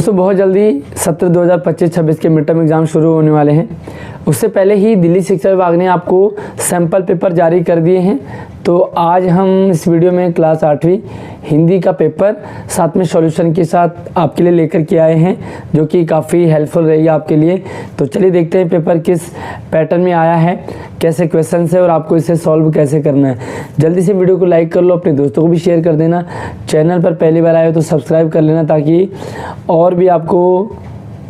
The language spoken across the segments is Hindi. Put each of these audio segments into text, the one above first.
दोस्तों बहुत जल्दी सत्र 2025-26 के मिड टर्म एग्ज़ाम शुरू होने वाले हैं। उससे पहले ही दिल्ली शिक्षा विभाग ने आपको सैम्पल पेपर जारी कर दिए हैं। तो आज हम इस वीडियो में क्लास 8वीं हिंदी का पेपर साथ में सॉल्यूशन के साथ आपके लिए लेकर के आए हैं, जो कि काफ़ी हेल्पफुल रहेगी आपके लिए। तो चलिए देखते हैं पेपर किस पैटर्न में आया है, कैसे क्वेश्चन है और आपको इसे सॉल्व कैसे करना है। जल्दी से वीडियो को लाइक कर लो, अपने दोस्तों को भी शेयर कर देना। चैनल पर पहली बार आए हो तो सब्सक्राइब कर लेना, ताकि और भी आपको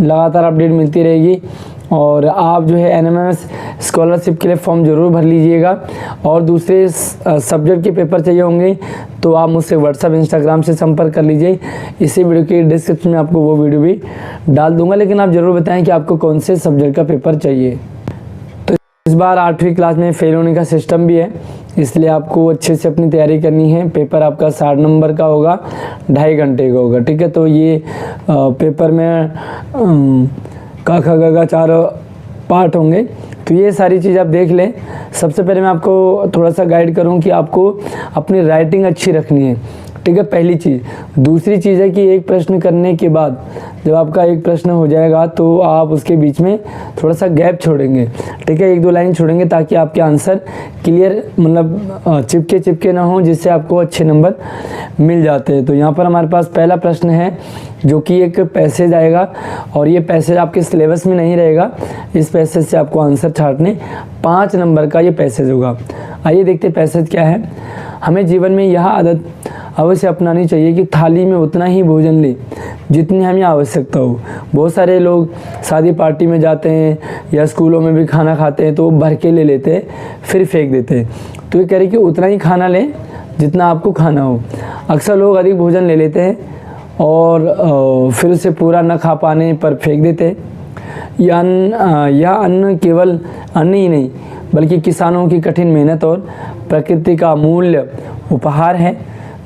लगातार अपडेट मिलती रहेगी। और आप जो है एनएमएमएस स्कॉलरशिप के लिए फॉर्म ज़रूर भर लीजिएगा। और दूसरे सब्जेक्ट के पेपर चाहिए होंगे तो आप मुझसे व्हाट्सएप इंस्टाग्राम से संपर्क कर लीजिए। इसी वीडियो के डिस्क्रिप्शन में आपको वो वीडियो भी डाल दूंगा, लेकिन आप ज़रूर बताएं कि आपको कौन से सब्जेक्ट का पेपर चाहिए। तो इस बार 8वीं क्लास में फेल होने का सिस्टम भी है, इसलिए आपको अच्छे से अपनी तैयारी करनी है। पेपर आपका 60 नंबर का होगा, 2.5 घंटे का होगा, ठीक है। तो ये पेपर में का ख ग घ 4 पार्ट होंगे, तो ये सारी चीज़ आप देख लें। सबसे पहले मैं आपको थोड़ा सा गाइड करूं कि आपको अपनी राइटिंग अच्छी रखनी है, ठीक है, पहली चीज़। दूसरी चीज़ है कि एक प्रश्न करने के बाद जब आपका एक प्रश्न हो जाएगा तो आप उसके बीच में थोड़ा सा गैप छोड़ेंगे, ठीक है, 1-2 लाइन छोड़ेंगे, ताकि आपके आंसर क्लियर मतलब चिपके ना हो, जिससे आपको अच्छे नंबर मिल जाते हैं। तो यहाँ पर हमारे पास पहला प्रश्न है, जो कि एक पैसेज आएगा, और ये पैसेज आपके सिलेबस में नहीं रहेगा। इस पैसेज से आपको आंसर छांटने 5 नंबर का ये पैसेज होगा। आइए देखते हैं पैसेज क्या है। हमें जीवन में यह आदत अवश्य अपनानी चाहिए कि थाली में उतना ही भोजन लें जितनी हमें आवश्यकता हो। बहुत सारे लोग शादी पार्टी में जाते हैं या स्कूलों में भी खाना खाते हैं तो वो भर के ले लेते हैं, फिर फेंक देते हैं। तो ये कह रहे कि उतना ही खाना लें जितना आपको खाना हो। अक्सर लोग अधिक भोजन ले लेते हैं और फिर उसे पूरा न खा पाने पर फेंक देते हैं। यह अन्न केवल अन्न ही नहीं, बल्कि किसानों की कठिन मेहनत और प्रकृति का अमूल्य उपहार है।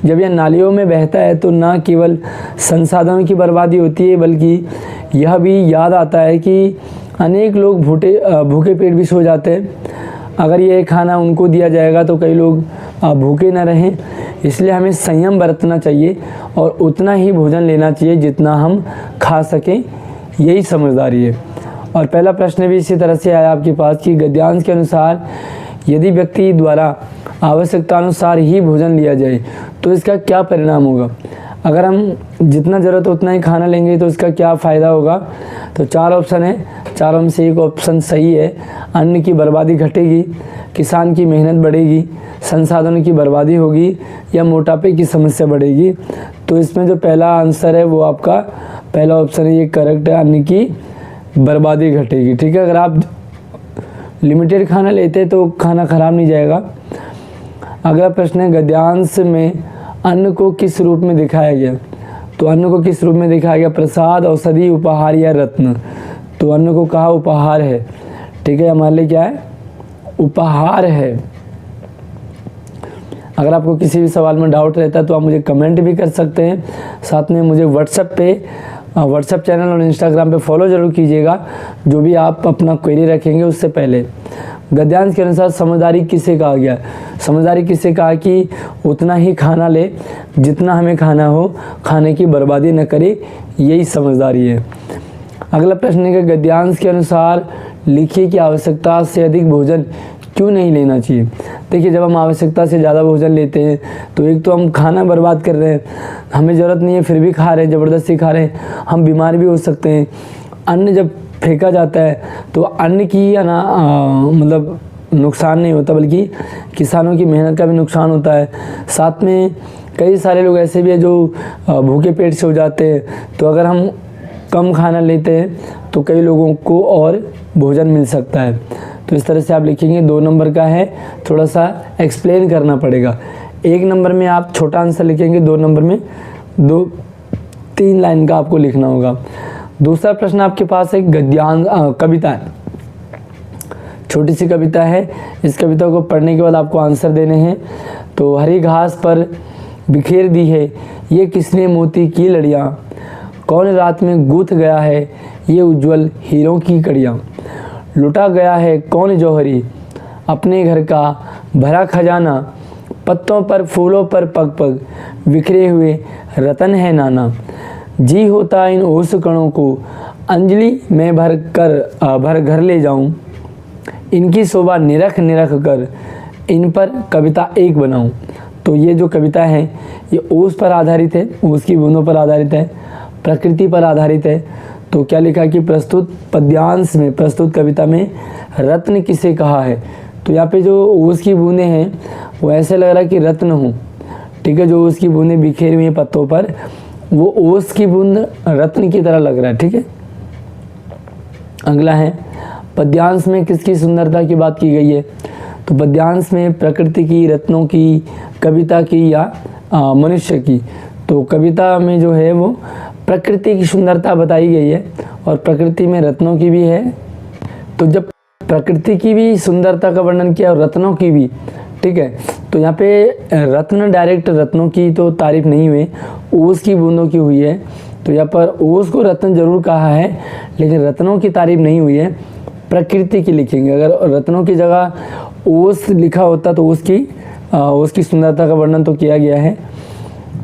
जब यह नालियों में बहता है तो न केवल संसाधनों की बर्बादी होती है, बल्कि यह भी याद आता है कि अनेक लोग भूखे पेट भी सो जाते हैं। अगर यह खाना उनको दिया जाएगा तो कई लोग भूखे न रहें। इसलिए हमें संयम बरतना चाहिए और उतना ही भोजन लेना चाहिए जितना हम खा सकें, यही समझदारी है। और पहला प्रश्न भी इसी तरह से आया आपके पास कि गद्यांश के अनुसार यदि व्यक्ति द्वारा आवश्यकता अनुसार ही भोजन लिया जाए तो इसका क्या परिणाम होगा। अगर हम जितना ज़रूरत है उतना ही खाना लेंगे तो इसका क्या फ़ायदा होगा। तो 4 ऑप्शन है, चारों में से एक ऑप्शन सही है। अन्न की बर्बादी घटेगी, किसान की मेहनत बढ़ेगी, संसाधनों की बर्बादी होगी, या मोटापे की समस्या बढ़ेगी। तो इसमें जो पहला आंसर है वो आपका पहला ऑप्शन है, ये करेक्ट है, अन्न की बर्बादी घटेगी, ठीक है। अगर आप लिमिटेड खाना लेते हैं तो खाना खराब नहीं जाएगा। अगला प्रश्न है, गद्यांश में अन्न को किस रूप में दिखाया गया। तो अन्न को किस रूप में दिखाया गया, प्रसाद, औषधि, उपहार या रत्न। तो अन्न को कहा उपहार है, ठीक है, हमारे लिए क्या है, उपहार है। अगर आपको किसी भी सवाल में डाउट रहता है तो आप मुझे कमेंट भी कर सकते हैं। साथ में मुझे व्हाट्सएप चैनल और इंस्टाग्राम पे फॉलो ज़रूर कीजिएगा, जो भी आप अपना क्वेरी रखेंगे उससे पहले। गद्यांश के अनुसार समझदारी किसे कहा गया। समझदारी किसे कहा कि उतना ही खाना ले जितना हमें खाना हो, खाने की बर्बादी न करे, यही समझदारी है। अगला प्रश्न है कि गद्यांश के अनुसार लिखिए कि आवश्यकता से अधिक भोजन क्यों नहीं लेना चाहिए। देखिए, जब हम आवश्यकता से ज़्यादा भोजन लेते हैं तो एक तो हम खाना बर्बाद कर रहे हैं, हमें ज़रूरत नहीं है फिर भी खा रहे हैं, ज़बरदस्ती खा रहे हैं, हम बीमार भी हो सकते हैं। अन्न जब फेंका जाता है तो अन्न की मतलब नुकसान नहीं होता, बल्कि किसानों की मेहनत का भी नुकसान होता है। साथ में कई सारे लोग ऐसे भी हैं जो भूखे पेट से हो जाते हैं। तो अगर हम कम खाना लेते हैं तो कई लोगों को और भोजन मिल सकता है। तो इस तरह से आप लिखेंगे। 2 नंबर का है, थोड़ा सा एक्सप्लेन करना पड़ेगा। 1 नंबर में आप छोटा आंसर लिखेंगे, 2 नंबर में 2-3 लाइन का आपको लिखना होगा। दूसरा प्रश्न आपके पास एक कविता है, छोटी सी कविता है। इस कविता को पढ़ने के बाद आपको आंसर देने हैं। तो हरी घास पर बिखेर दी है ये किसने मोती की लड़ियाँ, कौन रात में गूंथ गया है ये उज्जवल हीरों की कड़ियाँ, लुटा गया है कौन जौहरी अपने घर का भरा खजाना, पत्तों पर फूलों पर पग पग बिखरे हुए रतन है नाना, जी होता इन ओस कणों को अंजलि में भर घर ले जाऊं, इनकी शोभा निरख निरख कर इन पर कविता एक बनाऊं। तो ये जो कविता है ये ओस पर आधारित है, ओस की बूंदों पर आधारित है, प्रकृति पर आधारित है। तो क्या लिखा कि प्रस्तुत पद्यांश में, प्रस्तुत कविता में रत्न किसे कहा है। तो यहाँ पे जो ओस की बूंदें हैं वो ऐसे लग रहा है कि रत्न हो, ठीक है। जो ओस की बूंदें बिखेरी हुई हैं पत्तों पर, वो ओस की बूंद रत्न की तरह लग रहा है, ठीक है। अगला है पद्यांश में किसकी सुंदरता की बात की गई है। तो पद्यांश में प्रकृति की, रत्नों की, कविता की या मनुष्य की। तो कविता में जो है वो प्रकृति की सुंदरता बताई गई है और प्रकृति में रत्नों की भी है। तो जब प्रकृति की भी सुंदरता का वर्णन किया और रत्नों की भी, ठीक है। तो यहाँ पे रत्न, डायरेक्ट रत्नों की तो तारीफ नहीं हुई, ओस की बूंदों की हुई है। तो यहाँ पर ओस को रत्न जरूर कहा है लेकिन रत्नों की तारीफ नहीं हुई है, प्रकृति की लिखेंगे। अगर रत्नों की जगह ओस लिखा होता तो ओस की सुंदरता का वर्णन तो किया गया है।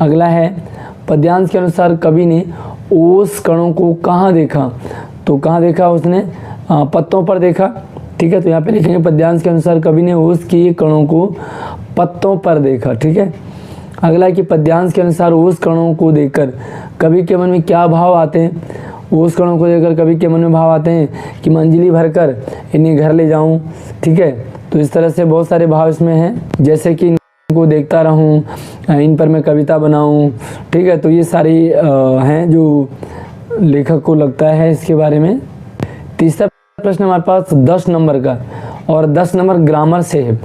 अगला है पद्यांश के अनुसार कवि ने ओस कणों को कहाँ देखा। तो कहाँ देखा उसने, पत्तों पर देखा, ठीक है। तो यहाँ पे लिखेंगे पद्यांश के अनुसार कवि ने ओस के कणों को पत्तों पर देखा, ठीक है। अगला है कि पद्यांश के अनुसार ओस कणों को देखकर कवि के मन में क्या भाव आते हैं। ओस कणों को देखकर कवि के मन में भाव आते हैं कि मैं अंजलि भरकर इन्हें घर ले जाऊं, ठीक है। तो इस तरह से बहुत सारे भाव इसमें हैं, जैसे कि इनको देखता रहूं, इन पर मैं कविता बनाऊं, ठीक है। तो ये सारी हैं जो लेखक को लगता है इसके बारे में। तीसरा प्रश्न हमारे पास 10 नंबर का, और 10 नंबर ग्रामर से है।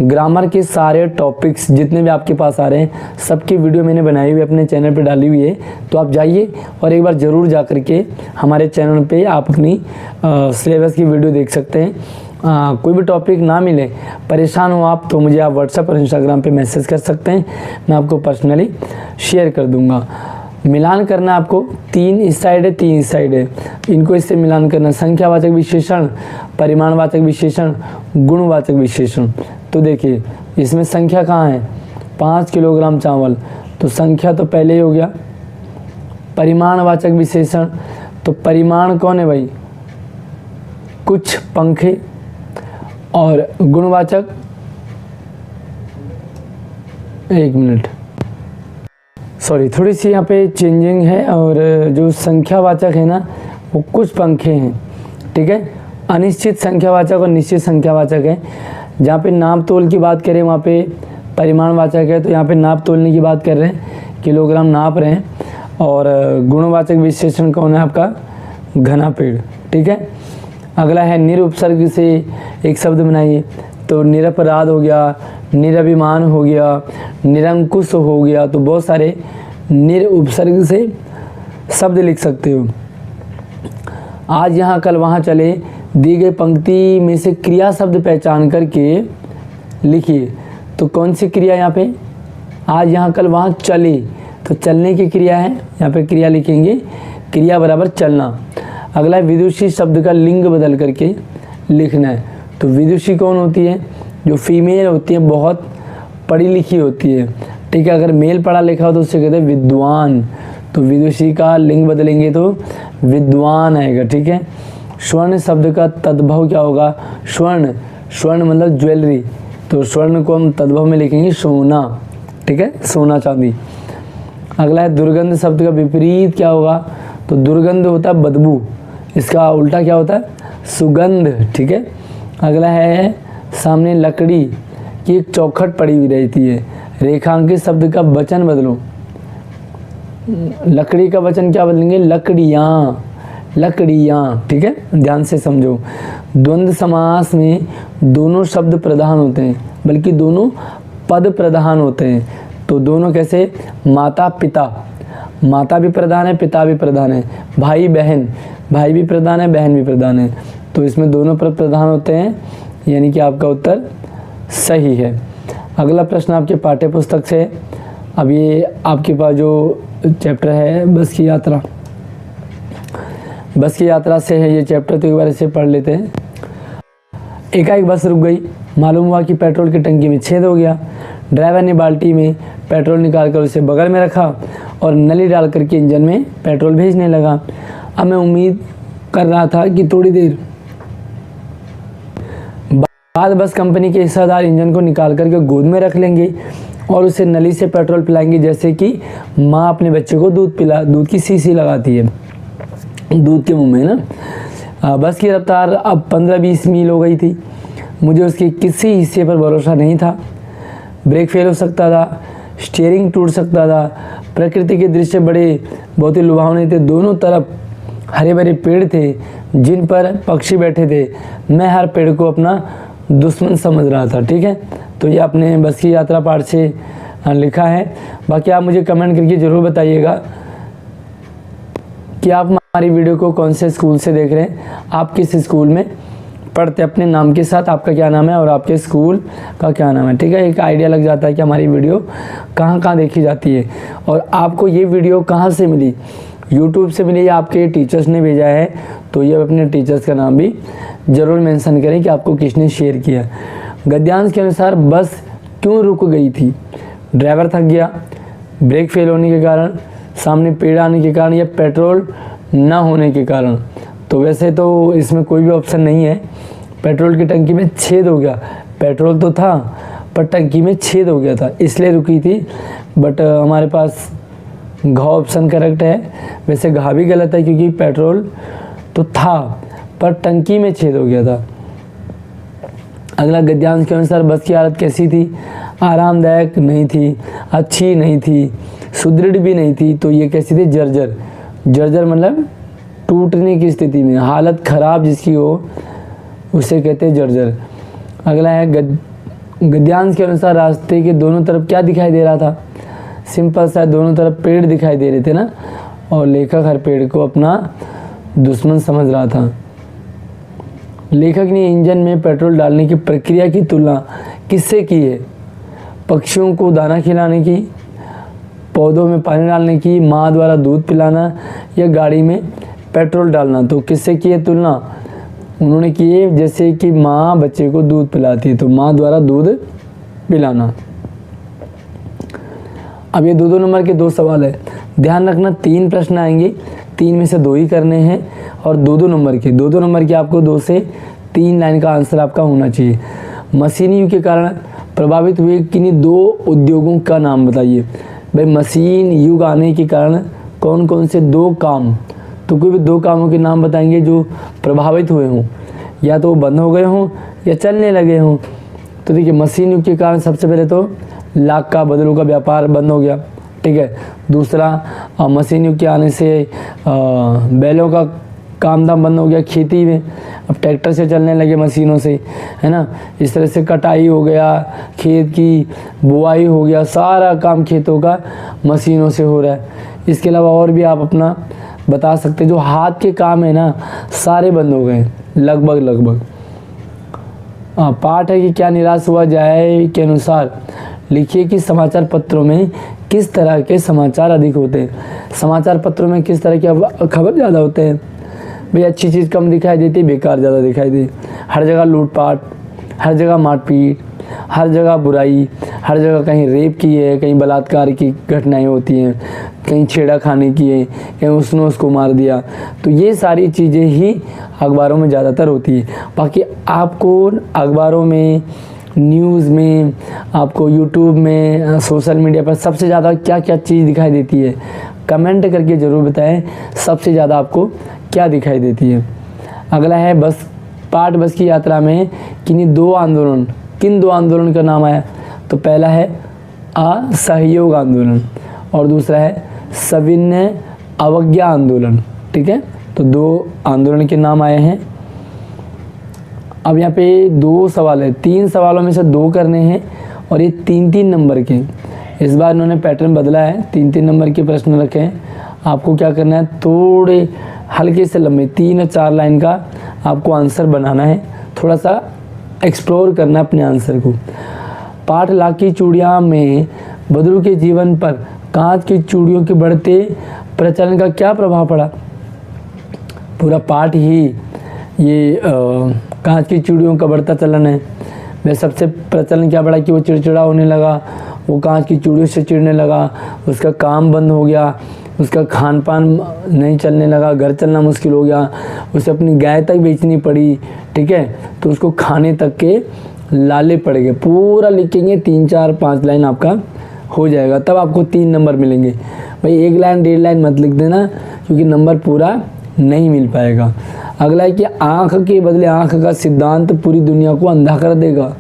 ग्रामर के सारे टॉपिक्स जितने भी आपके पास आ रहे हैं सबकी वीडियो मैंने बनाई हुई अपने चैनल पे डाली हुई है। तो आप जाइए और एक बार ज़रूर जा कर के हमारे चैनल पे आप अपनी सिलेबस की वीडियो देख सकते हैं। कोई भी टॉपिक ना मिले, परेशान हो आप, तो मुझे आप व्हाट्सएप और इंस्टाग्राम पे मैसेज कर सकते हैं, मैं आपको पर्सनली शेयर कर दूंगा। मिलान करना आपको, 3 इस साइड है 3 इस साइड है, इनको इससे मिलान करना। संख्यावाचक विशेषण, परिमाणवाचक विशेषण, गुणवाचक विशेषण। तो देखिए इसमें संख्या कहाँ है, 5 किलोग्राम चावल, तो संख्या तो पहले ही हो गया। परिमाणवाचक विशेषण, तो परिमाण कौन है भाई, कुछ पंखे। और गुणवाचक, एक मिनट सॉरी थोड़ी सी यहाँ पे चेंजिंग है, और जो संख्यावाचक है ना वो कुछ पंखे हैं, ठीक है। अनिश्चित संख्यावाचक और निश्चित संख्यावाचक है। जहाँ पे नाप तोल की बात करें वहाँ पे परिमाणवाचक है, तो यहाँ पे नाप तोलने की बात कर रहे हैं, किलोग्राम नाप रहे हैं। और गुणवाचक विशेषण कौन है आपका, घना पेड़, ठीक है। अगला है निरुपसर्ग से एक शब्द बनाइए। तो निरपराध हो गया, निरभिमान हो गया, निरंकुश हो गया। तो बहुत सारे निरुपसर्ग से शब्द लिख सकते हो। आज यहाँ कल वहाँ चले, दी गई पंक्ति में से क्रिया शब्द पहचान करके लिखिए। तो कौन सी क्रिया यहाँ पे, आज यहाँ कल वहाँ चले, तो चलने की क्रिया है, यहाँ पे क्रिया लिखेंगे, क्रिया बराबर चलना। अगला विदुषी शब्द का लिंग बदल करके लिखना है। तो विदुषी कौन होती है, जो फीमेल होती है, बहुत पढ़ी लिखी होती है, ठीक है। अगर मेल पढ़ा लिखा हो तो उससे कहते हैं विद्वान। तो विदुषी का लिंग बदलेंगे तो विद्वान आएगा, ठीक है। स्वर्ण शब्द का तद्भव क्या होगा, स्वर्ण, स्वर्ण मतलब ज्वेलरी, तो स्वर्ण को हम तद्भव में लिखेंगे सोना, ठीक है, सोना चांदी। अगला है दुर्गंध शब्द का विपरीत क्या होगा। तो दुर्गंध होता है बदबू, इसका उल्टा क्या होता है, सुगंध, ठीक है। अगला है सामने लकड़ी की एक चौखट पड़ी हुई रहती है। रेखांकित शब्द का वचन बदलो, लकड़ी का वचन क्या बदलेंगे, लकड़ियाँ, लकड़ियाँ, ठीक है, ध्यान से समझो। द्वंद्व समास में दोनों शब्द प्रधान होते हैं, बल्कि दोनों पद प्रधान होते हैं। तो दोनों कैसे, माता पिता, माता भी प्रधान है, पिता भी प्रधान है। भाई बहन, भाई भी प्रधान है, बहन भी प्रधान है। तो इसमें दोनों पद प्रधान होते हैं, यानी कि आपका उत्तर सही है। अगला प्रश्न आपके पाठ्य पुस्तक से। अब ये आपके पास जो चैप्टर है बस की यात्रा, बस की यात्रा से है ये चैप्टर, तो एक बार इसे पढ़ लेते हैं। एकाएक बस रुक गई, मालूम हुआ कि पेट्रोल की टंकी में छेद हो गया। ड्राइवर ने बाल्टी में पेट्रोल निकालकर उसे बगल में रखा और नली डाल करके इंजन में पेट्रोल भेजने लगा। अब मैं उम्मीद कर रहा था कि थोड़ी देर बाद बस कंपनी के हिस्सेदार इंजन को निकाल करके गोद में रख लेंगे और उसे नली से पेट्रोल पिलाएंगे, जैसे कि माँ अपने बच्चे को दूध की शीशी लगाती है दूध के मुंह में ना। बस की रफ्तार अब 15-20 मील हो गई थी। मुझे उसके किसी हिस्से पर भरोसा नहीं था। ब्रेक फेल हो सकता था, स्टीयरिंग टूट सकता था। प्रकृति के दृश्य बहुत ही लुभावने थे। दोनों तरफ हरे भरे पेड़ थे जिन पर पक्षी बैठे थे। मैं हर पेड़ को अपना दुश्मन समझ रहा था। ठीक है, तो ये अपने बस की यात्रा पाठ से लिखा है। बाकी आप मुझे कमेंट करके ज़रूर बताइएगा कि आप हमारी वीडियो को कौन से स्कूल से देख रहे हैं, आप किस स्कूल में पढ़ते, अपने नाम के साथ आपका क्या नाम है और आपके स्कूल का क्या नाम है। ठीक है, एक आइडिया लग जाता है कि हमारी वीडियो कहाँ कहाँ देखी जाती है। और आपको ये वीडियो कहाँ से मिली, यूट्यूब से मिली या आपके टीचर्स ने भेजा है, तो ये अपने टीचर्स का नाम भी ज़रूर मेंशन करें कि आपको किसने शेयर किया। गद्यांश के अनुसार बस क्यों रुक गई थी? ड्राइवर थक गया, ब्रेक फेल होने के कारण, सामने पेड़ आने के कारण या पेट्रोल ना होने के कारण। तो वैसे तो इसमें कोई भी ऑप्शन नहीं है। पेट्रोल की टंकी में छेद हो गया, पेट्रोल तो था पर टंकी में छेद हो गया था इसलिए रुकी थी। बट हमारे पास घ ऑप्शन करेक्ट है। वैसे घ भी गलत है क्योंकि पेट्रोल तो था पर टंकी में छेद हो गया था। अगला, गद्यांश के अनुसार बस की हालत कैसी थी? आरामदायक नहीं थी, अच्छी नहीं थी, सुदृढ़ भी नहीं थी। तो ये कैसी थी? जर्जर। जर्जर मतलब टूटने की स्थिति में, हालत ख़राब जिसकी हो उसे कहते हैं जर्जर। अगला है, गद्यांश के अनुसार रास्ते के दोनों तरफ क्या दिखाई दे रहा था? सिंपल सा, दोनों तरफ पेड़ दिखाई दे रहे थे ना, और लेखक हर पेड़ को अपना दुश्मन समझ रहा था। लेखक ने इंजन में पेट्रोल डालने की प्रक्रिया की तुलना किससे की है? पक्षियों को दाना खिलाने की, पौधों में पानी डालने की, माँ द्वारा दूध पिलाना या गाड़ी में पेट्रोल डालना। तो किससे की है तुलना? उन्होंने की है जैसे कि माँ बच्चे को दूध पिलाती है, तो माँ द्वारा दूध पिलाना। अब ये 2-2 नंबर के 2 सवाल है। ध्यान रखना 3 प्रश्न आएंगे, 3 में से 2 ही करने हैं और 2-2 नंबर के। 2-2 नंबर के आपको 2 से 3 लाइन का आंसर आपका होना चाहिए। मशीनी युग के कारण प्रभावित हुए किन्हीं 2 उद्योगों का नाम बताइए। भाई, मशीन युग आने के कारण कौन कौन से 2 काम, तो कोई भी 2 कामों के नाम बताएंगे जो प्रभावित हुए हों, या तो बंद हो गए हों या चलने लगे हों। तो देखिए, मशीन युग के कारण सबसे पहले तो लाख का बदलों का व्यापार बंद हो गया। ठीक है, दूसरा मशीन युग के आने से बैलों का काम धाम बंद हो गया खेती में, अब ट्रैक्टर से चलने लगे मशीनों से, है ना। इस तरह से कटाई हो गया, खेत की बुआई हो गया, सारा काम खेतों का मशीनों से हो रहा है। इसके अलावा और भी आप अपना बता सकते, जो हाथ के काम है ना सारे बंद हो गए लगभग। पाठ है कि क्या निराश हुआ जाए के अनुसार लिखिए कि समाचार पत्रों में किस तरह के समाचार अधिक होते हैं। समाचार पत्रों में किस तरह के खबर ज़्यादा होते हैं? भाई, अच्छी चीज़ कम दिखाई देती, बेकार ज़्यादा दिखाई देती। हर जगह लूटपाट, हर जगह मारपीट, हर जगह बुराई, हर जगह कहीं रेप की है, कहीं बलात्कार की घटनाएं होती हैं, कहीं छेड़ा खाने की है, कहीं उसने उसको मार दिया। तो ये सारी चीज़ें ही अखबारों में ज़्यादातर होती है। बाकी आपको अखबारों में, न्यूज़ में, आपको यूट्यूब में, सोशल मीडिया पर सबसे ज़्यादा क्या क्या चीज़ दिखाई देती है? कमेंट करके ज़रूर बताएं सबसे ज़्यादा आपको क्या दिखाई देती है। अगला है, बस की यात्रा में किन 2 आंदोलन का नाम आया? तो पहला है असहयोग आंदोलन और दूसरा है सविनय अवज्ञा आंदोलन। ठीक है, तो 2 आंदोलन के नाम आए हैं। अब यहाँ पे 2 सवाल है, 3 सवालों में से 2 करने हैं और ये 3-3 नंबर के। इस बार इन्होंने पैटर्न बदला है, 3-3 नंबर के प्रश्न रखे हैं। आपको क्या करना है, थोड़े हल्के से लंबे 3 और 4 लाइन का आपको आंसर बनाना है, थोड़ा सा एक्सप्लोर करना है अपने आंसर को। पाठ लाख की चूड़ियाँ में बदरू के जीवन पर कांच की चूड़ियों के बढ़ते प्रचलन का क्या प्रभाव पड़ा? पूरा पाठ ही ये कांच की चूड़ियों का बढ़ता चलन है। वह सबसे प्रचलन क्या बढ़ा कि वो चिड़चिड़ा होने लगा, वो कांच की चूड़ियों से चिढ़ने लगा, उसका काम बंद हो गया, उसका खान पान नहीं चलने लगा, घर चलना मुश्किल हो गया, उसे अपनी गाय तक बेचनी पड़ी, ठीक है, तो उसको खाने तक के लाले पड़ गए। पूरा लिखेंगे 3 4 5 लाइन आपका हो जाएगा, तब आपको 3 नंबर मिलेंगे। भाई 1 लाइन 1.5 लाइन मत लिख देना, क्योंकि नंबर पूरा नहीं मिल पाएगा। अगला है कि आँख के बदले आँख का सिद्धांत पूरी दुनिया को अंधा कर देगा।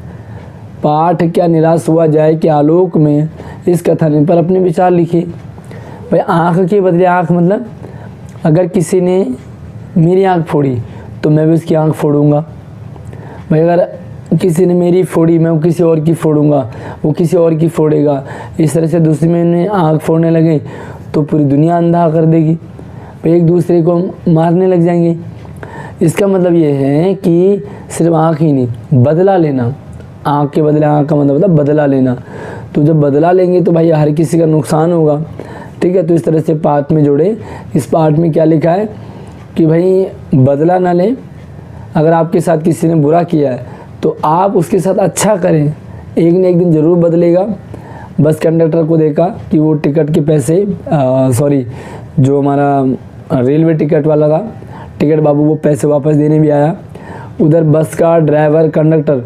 पाठ क्या निराश हुआ जाए कि आलोक में इस कथन पर अपने विचार लिखिए। भाई आँख के बदले आँख मतलब अगर किसी ने मेरी आँख फोड़ी तो मैं भी उसकी आँख फोड़ूंगा। भाई अगर किसी ने मेरी फोड़ी मैं वो किसी और की फोड़ूंगा, वो किसी और की फोड़ेगा। इस तरह से दूसरे में आँख फोड़ने लगे तो पूरी दुनिया अंधा कर देगी, भाई एक दूसरे को मारने लग जाएंगे। इसका मतलब ये है कि सिर्फ आँख ही नहीं, बदला लेना। आँख के बदले आँख का मतलब बदला लेना। तो जब बदला लेंगे तो भाई हर किसी का नुकसान होगा, ठीक है। तो इस तरह से पाठ में जोड़े। इस पाठ में क्या लिखा है कि भाई बदला ना लें। अगर आपके साथ किसी ने बुरा किया है तो आप उसके साथ अच्छा करें, एक न एक दिन ज़रूर बदलेगा। बस कंडक्टर को देखा कि वो टिकट के पैसे जो हमारा रेलवे टिकट वाला था, टिकट बाबू वो पैसे वापस देने भी आया। उधर बस का ड्राइवर कंडक्टर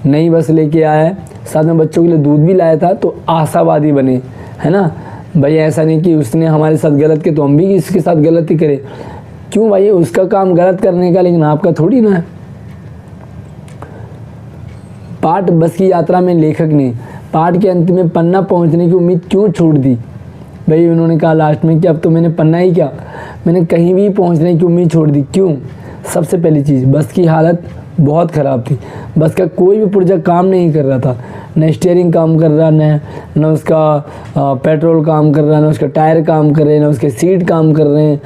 नई बस लेके आया है, साथ में बच्चों के लिए दूध भी लाया था, तो आशावादी बने, है ना। भाई ऐसा नहीं कि उसने हमारे साथ गलत किया तो हम भी इसके साथ गलती करें। क्यों भाई, उसका काम गलत करने का, लेकिन आपका थोड़ी ना है। पाठ बस की यात्रा में लेखक ने पाठ के अंत में पन्ना पहुंचने की उम्मीद क्यों छोड़ दी। भाई उन्होंने कहा लास्ट में कि अब तो मैंने पन्ना ही क्या, मैंने कहीं भी पहुंचने की उम्मीद छोड़ दी। क्यों? सबसे पहली चीज़, बस की हालत बहुत ख़राब थी। बस का कोई भी पुर्जा काम नहीं कर रहा था, न स्टीयरिंग काम कर रहा, न उसका पेट्रोल काम कर रहा, न उसका टायर काम कर रहे हैं, न उसके सीट काम कर रहे हैं,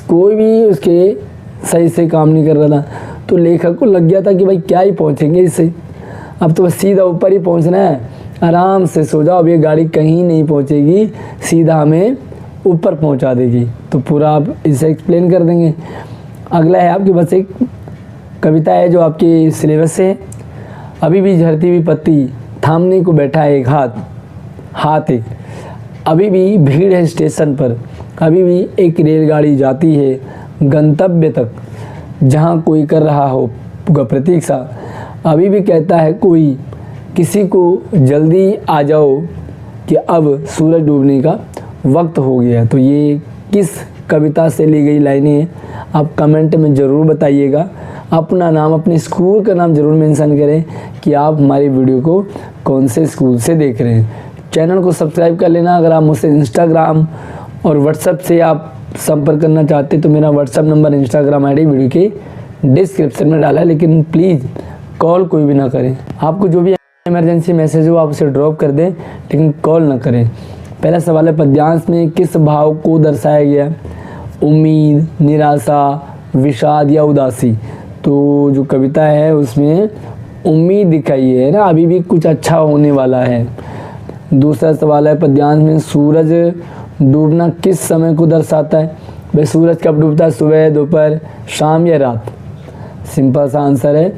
कोई भी उसके सही से काम नहीं कर रहा था। तो लेखक को लग गया था कि भाई क्या ही पहुँचेंगे इससे, अब तो बस सीधा ऊपर ही पहुँचना है, आराम से सो जाओ, अब ये गाड़ी कहीं नहीं पहुँचेगी, सीधा हमें ऊपर पहुँचा देगी। तो पूरा आप इसे एक्सप्लेन कर देंगे। अगला है आपके बस एक कविता है जो आपके सिलेबस से है। अभी भी झड़ती हुई पत्ती, थामने को बैठा है एक हाथ एक, अभी भी भीड़ है स्टेशन पर, अभी भी एक रेलगाड़ी जाती है गंतव्य तक, जहाँ कोई कर रहा हो प्रतीक्षा, अभी भी कहता है कोई किसी को जल्दी आ जाओ कि अब सूरज डूबने का वक्त हो गया। तो ये किस कविता से ली गई लाइनें हैं, आप कमेंट में ज़रूर बताइएगा। अपना नाम, अपने स्कूल का नाम ज़रूर मेंशन करें कि आप हमारी वीडियो को कौन से स्कूल से देख रहे हैं। चैनल को सब्सक्राइब कर लेना। अगर आप मुझसे इंस्टाग्राम और व्हाट्सएप से आप संपर्क करना चाहते तो मेरा WhatsApp number, Instagram ID video के डिस्क्रिप्शन में डाला है, लेकिन प्लीज़ कॉल कोई भी ना करें। आपको जो भी इमरजेंसी मैसेज हो आप उसे ड्रॉप कर दें, लेकिन कॉल ना करें। पहला सवाल है, पद्यांश में किस भाव को दर्शाया गया? उम्मीद, निराशा, विषाद या उदासी। तो जो कविता है उसमें उम्मीद दिखाई है ना, अभी भी कुछ अच्छा होने वाला है। दूसरा सवाल है, पद्यांश में सूरज डूबना किस समय को दर्शाता है? भाई सूरज कब डूबता है? सुबह, दोपहर, शाम या रात? सिंपल सा आंसर है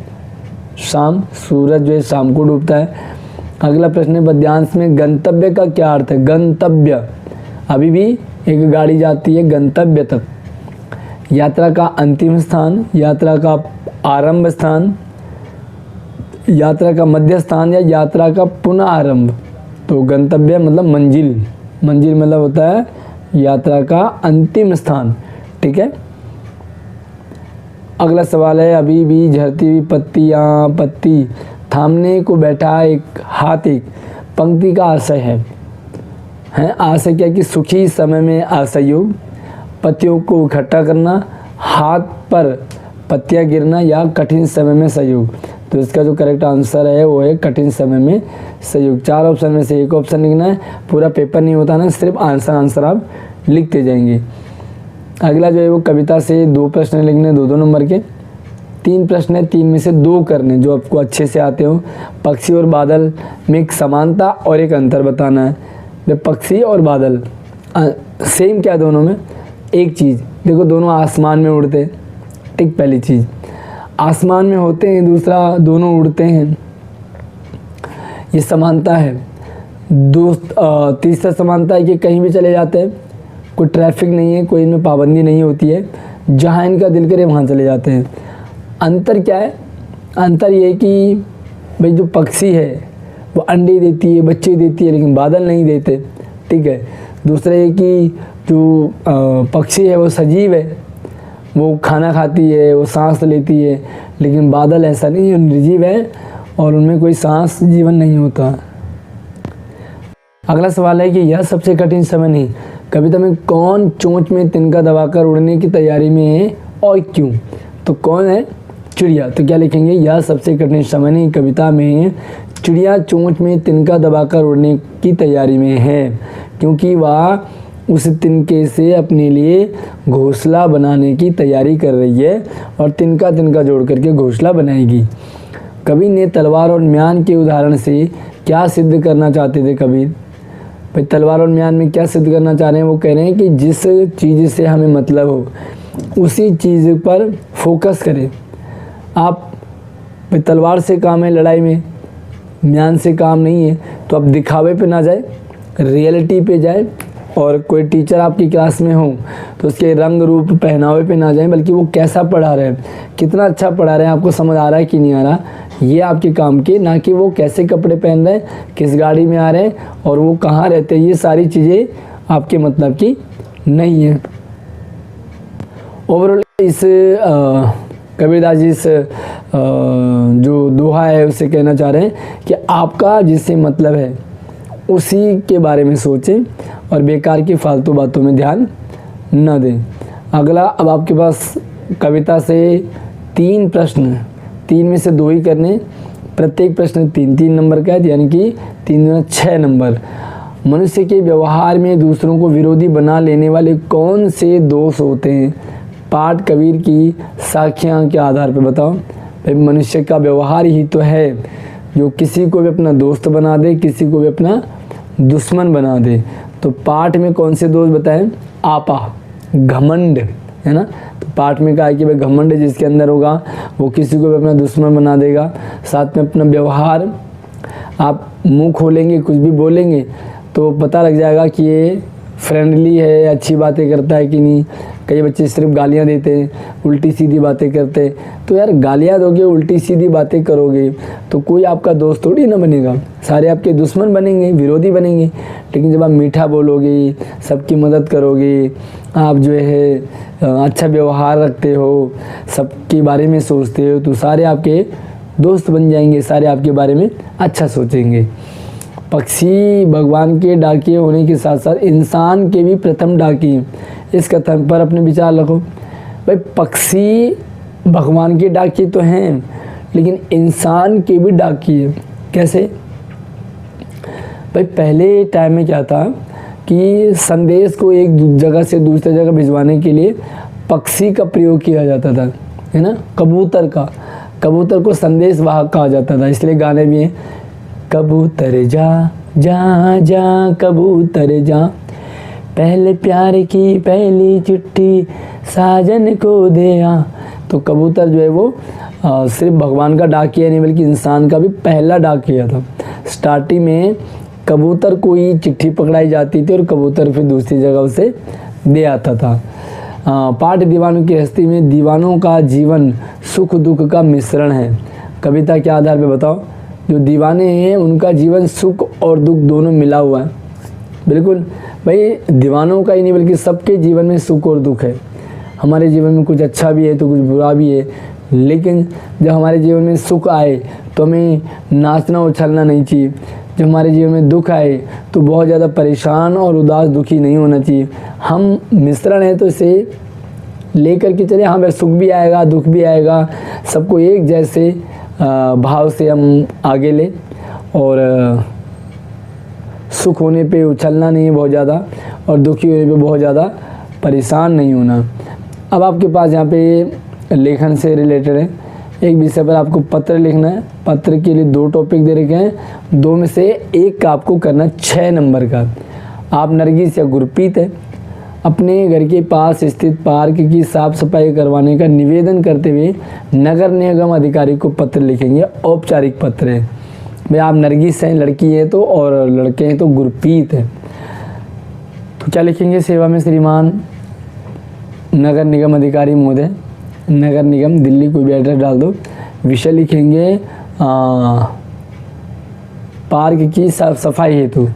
शाम। सूरज जो है शाम को डूबता है। अगला प्रश्न है, पद्यांश में गंतव्य का क्या अर्थ है? गंतव्य, अभी भी एक गाड़ी जाती है गंतव्य तक। यात्रा का अंतिम स्थान, यात्रा का आरंभ स्थान, यात्रा का मध्य स्थान या यात्रा का पुनः आरंभ। तो गंतव्य मतलब मंजिल, मंजिल मतलब होता है यात्रा का अंतिम स्थान, ठीक है। अगला सवाल है, अभी भी झड़ती हुई पत्ती, थामने को बैठा एक हाथ एक, पंक्ति का आशय है आशय क्या कि सुखी समय में असहयोग, पत्तियों को इकट्ठा करना, हाथ पर पत्तियां गिरना या कठिन समय में सहयोग। तो इसका जो करेक्ट आंसर है वो है कठिन समय में सहयोग। 4 ऑप्शन में से एक ऑप्शन लिखना है, पूरा पेपर नहीं होता ना, सिर्फ आंसर आप लिखते जाएंगे। अगला जो है वो कविता से 2 प्रश्न लिखने, 2-2 नंबर के। 3 प्रश्न है, 3 में से 2 करने जो आपको अच्छे से आते हो। पक्षी और बादल में एक समानता और एक अंतर बताना है। पक्षी और बादल सेम क्या दोनों में? एक चीज़ देखो, दोनों आसमान में उड़ते हैं, ठीक, पहली चीज़ आसमान में होते हैं, दूसरा दोनों उड़ते हैं, ये समानता है। तीसरा समानता है कि कहीं भी चले जाते हैं, कोई ट्रैफिक नहीं है, कोई इनमें पाबंदी नहीं होती है, जहाँ इनका दिल करे वहाँ चले जाते हैं। अंतर क्या है? अंतर ये है कि भाई जो पक्षी है वो अंडे देती है, बच्चे देती है, लेकिन बादल नहीं देते, ठीक है। दूसरा ये कि जो पक्षी है वो सजीव है, वो खाना खाती है, वो सांस लेती है, लेकिन बादल ऐसा नहीं है, निर्जीव है और उनमें कोई सांस जीवन नहीं होता। अगला सवाल है कि यह सबसे कठिन समय नहीं, कविता में कौन चोंच में तिनका दबाकर उड़ने की तैयारी में है और क्यों? तो कौन है? चिड़िया। तो क्या लिखेंगे? यह सबसे कठिन समय नहीं, कविता में चिड़िया चोंच में तिनका दबाकर उड़ने की तैयारी में है, क्योंकि वह उस तिनके से अपने लिए घोंसला बनाने की तैयारी कर रही है और तिनका तिनका जोड़ करके घोंसला बनाएगी। कबीर ने तलवार और म्यान के उदाहरण से क्या सिद्ध करना चाहते थे? कबीर भाई तलवार और म्यान में क्या सिद्ध करना चाह रहे हैं? वो कह रहे हैं कि जिस चीज़ से हमें मतलब हो उसी चीज़ पर फोकस करें। आप भाई तलवार से काम है लड़ाई में, म्यान से काम नहीं है, तो आप दिखावे पे ना जाए, रियलिटी पे जाए। और कोई टीचर आपकी क्लास में हो तो उसके रंग रूप पहनावे पे ना जाए, बल्कि वो कैसा पढ़ा रहे हैं, कितना अच्छा पढ़ा रहे हैं, आपको समझ आ रहा है कि नहीं आ रहा, ये आपके काम के, ना कि वो कैसे कपड़े पहन रहे हैं, किस गाड़ी में आ रहे हैं और वो कहाँ रहते हैं। ये सारी चीज़ें आपके मतलब की नहीं है। ओवरऑल इस कबीरदास जी इस जो दोहा है उससे कहना चाह रहे हैं कि आपका जिससे मतलब है उसी के बारे में सोचें और बेकार की फालतू बातों में ध्यान न दें। अगला, अब आपके पास कविता से 3 प्रश्न, 3 में से 2 ही करने, प्रत्येक प्रश्न 3-3 नंबर का है, यानी कि 3 दूना 6 नंबर। मनुष्य के व्यवहार में दूसरों को विरोधी बना लेने वाले कौन से दोष होते हैं? पाठ कबीर की साखियाँ के आधार पर बताओ। भाई मनुष्य का व्यवहार ही तो है जो किसी को भी अपना दोस्त बना दे, किसी को भी अपना दुश्मन बना दे। तो पाठ में कौन से दोष बताएं? आपा, घमंड, है ना। तो पाठ में कहा है कि भाई घमंड जिसके अंदर होगा वो किसी को भी अपना दुश्मन बना देगा। साथ में अपना व्यवहार, आप मुंह खोलेंगे कुछ भी बोलेंगे तो पता लग जाएगा कि ये फ्रेंडली है, अच्छी बातें करता है कि नहीं। कई बच्चे सिर्फ गालियाँ देते हैं, उल्टी सीधी बातें करते हैं। तो यार गालियाँ दोगे, उल्टी सीधी बातें करोगे तो कोई आपका दोस्त थोड़ी ना बनेगा, सारे आपके दुश्मन बनेंगे, विरोधी बनेंगे। लेकिन जब आप मीठा बोलोगे, सबकी मदद करोगे, आप जो है अच्छा व्यवहार रखते हो, सबके बारे में सोचते हो, तो सारे आपके दोस्त बन जाएंगे, सारे आपके बारे में अच्छा सोचेंगे। पक्षी भगवान के डाकिए होने के साथ साथ इंसान के भी प्रथम डाकिए, इस कथन पर अपने विचार रखो। भाई पक्षी भगवान के डाकिए तो हैं, लेकिन इंसान के भी डाकिए कैसे? भाई पहले टाइम में क्या था कि संदेश को एक जगह से दूसरी जगह भिजवाने के लिए पक्षी का प्रयोग किया जाता था, है ना। कबूतर को संदेश वाहक कहा जाता था, इसलिए गाने भी हैं, कबूतर जा जा जा कबूतर जा, पहले प्यार की पहली चिट्ठी साजन को दे आ। तो कबूतर जो है वो सिर्फ भगवान का डाकिया नहीं बल्कि इंसान का भी पहला डाकिया था। स्टार्टिंग में कबूतर को ही चिट्ठी पकड़ाई जाती थी और कबूतर फिर दूसरी जगह उसे दे आता था। पाठ दीवानों की हस्ती में दीवानों का जीवन सुख दुख का मिश्रण है। कविता के आधार पर बताओ, जो दीवाने हैं उनका जीवन सुख और दुख दोनों मिला हुआ है। बिल्कुल भाई, दीवानों का ही नहीं बल्कि सबके जीवन में सुख और दुख है। हमारे जीवन में कुछ अच्छा भी है तो कुछ बुरा भी है, लेकिन जब हमारे जीवन में सुख आए तो हमें नाचना उछलना नहीं चाहिए। जब हमारे जीवन में दुख आए तो बहुत ज़्यादा परेशान और उदास दुखी नहीं होना चाहिए। हम मिश्रण है तो इसे लेकर के चले, हाँ भाई सुख भी आएगा दुख भी आएगा, सबको एक जैसे भाव से हम आगे ले, और सुख होने पे उछलना नहीं है बहुत ज़्यादा, और दुखी होने पे बहुत ज़्यादा परेशान नहीं होना। अब आपके पास यहाँ पे लेखन से रिलेटेड है, एक विषय पर आपको पत्र लिखना है। पत्र के लिए 2 टॉपिक दे रखे हैं, 2 में से एक का आपको करना 6 नंबर का। आप नरगिस या गुरप्रीत है, अपने घर के पास स्थित पार्क की साफ सफाई करवाने का निवेदन करते हुए नगर निगम अधिकारी को पत्र लिखेंगे। औपचारिक पत्र है। भाई आप नरगिस हैं लड़की है तो, और लड़के हैं तो गुरप्रीत है। तो क्या लिखेंगे, सेवा में श्रीमान नगर निगम अधिकारी महोदय, नगर निगम दिल्ली, कोई भी एड्रेस डाल दो। विषय लिखेंगे पार्क की साफ सफाई हेतु,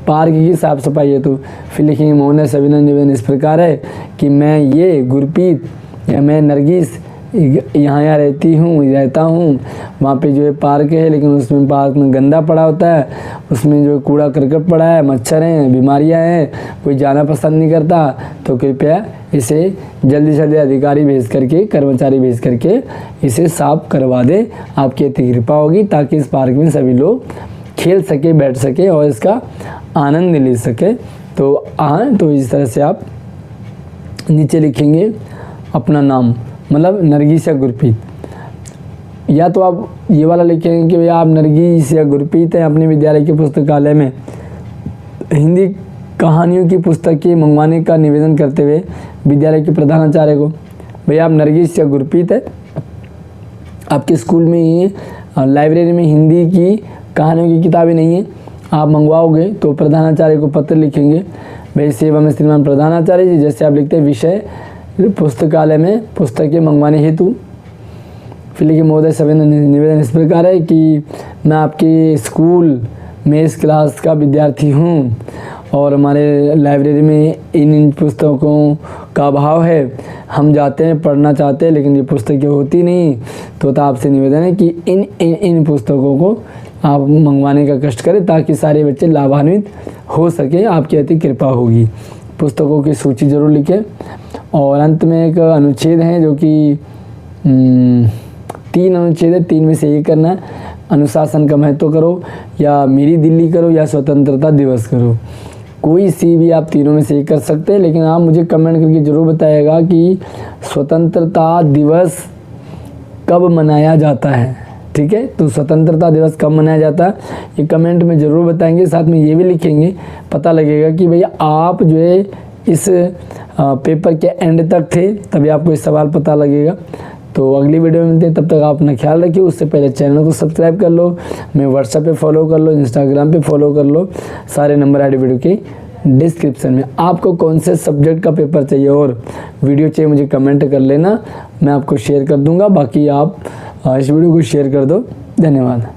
पार्क की साफ सफाई हेतु। फिर लिखेंगे मोहन सविनय निवेदन इस प्रकार है कि मैं ये गुरप्रीत या मैं नरगिस यहाँ रहता हूँ, वहाँ पे जो है पार्क है, लेकिन उसमें पार्क में गंदा पड़ा होता है, उसमें जो कूड़ा करकट पड़ा है, मच्छर हैं, बीमारियाँ हैं, कोई जाना पसंद नहीं करता। तो कृपया इसे जल्दी से जल्दी अधिकारी भेज करके, कर्मचारी भेज करके इसे साफ करवा दे, आपकी अति कृपा होगी, ताकि इस पार्क में सभी लोग खेल सके, बैठ सके और इसका आनंद ले सके। तो इस तरह से आप नीचे लिखेंगे अपना नाम, मतलब नरगिस या गुरप्रीत, या तो आप ये वाला लिखेंगे कि भैया आप नरगिस या गुरप्रीत हैं, अपने विद्यालय के पुस्तकालय में हिंदी कहानियों की पुस्तकें मंगवाने का निवेदन करते हुए विद्यालय के प्रधानाचार्य को। भैया आप नरगिस या गुरप्रीत है, आपके स्कूल में ये लाइब्रेरी में हिंदी की कहानियों की किताबें नहीं है, आप मंगवाओगे तो प्रधानाचार्य को पत्र लिखेंगे। भाई सेवा में श्रीमान प्रधानाचार्य जी, जैसे आप लिखते हैं विषय पुस्तकालय में पुस्तकें मंगवाने हेतु। फिर लिखिए महोदय सविनय निवेदन इस प्रकार है कि मैं आपके स्कूल में इस क्लास का विद्यार्थी हूँ और हमारे लाइब्रेरी में इन पुस्तकों का अभाव है, हम जाते हैं पढ़ना चाहते हैं लेकिन ये पुस्तकें होती नहीं, तो आपसे निवेदन है कि इन पुस्तकों को आप मंगवाने का कष्ट करें ताकि सारे बच्चे लाभान्वित हो सके, आपकी अति कृपा होगी। पुस्तकों की सूची जरूर लिखें। और अंत में एक अनुच्छेद है जो कि 3 अनुच्छेद है, 3 में से एक करना है। अनुशासन का महत्व करो, या मेरी दिल्ली करो, या स्वतंत्रता दिवस करो, कोई सी भी आप तीनों में से एक कर सकते हैं। लेकिन आप मुझे कमेंट करके ज़रूर बताइएगा कि स्वतंत्रता दिवस कब मनाया जाता है, ठीक है। तो स्वतंत्रता दिवस कब मनाया जाता है ये कमेंट में ज़रूर बताएंगे। साथ में ये भी लिखेंगे, पता लगेगा कि भैया आप जो है इस पेपर के एंड तक थे, तभी आपको इस सवाल पता लगेगा। तो अगली वीडियो में मिलते हैं, तब तक आप अपना ख्याल रखिए। उससे पहले चैनल को सब्सक्राइब कर लो, मैं व्हाट्सएप पे फॉलो कर लो, इंस्टाग्राम पे फॉलो कर लो, सारे नंबर ऐड वीडियो के डिस्क्रिप्शन में। आपको कौन से सब्जेक्ट का पेपर चाहिए और वीडियो चाहिए मुझे कमेंट कर लेना, मैं आपको शेयर कर दूंगा। बाकी आप इस वीडियो को शेयर कर दो। धन्यवाद।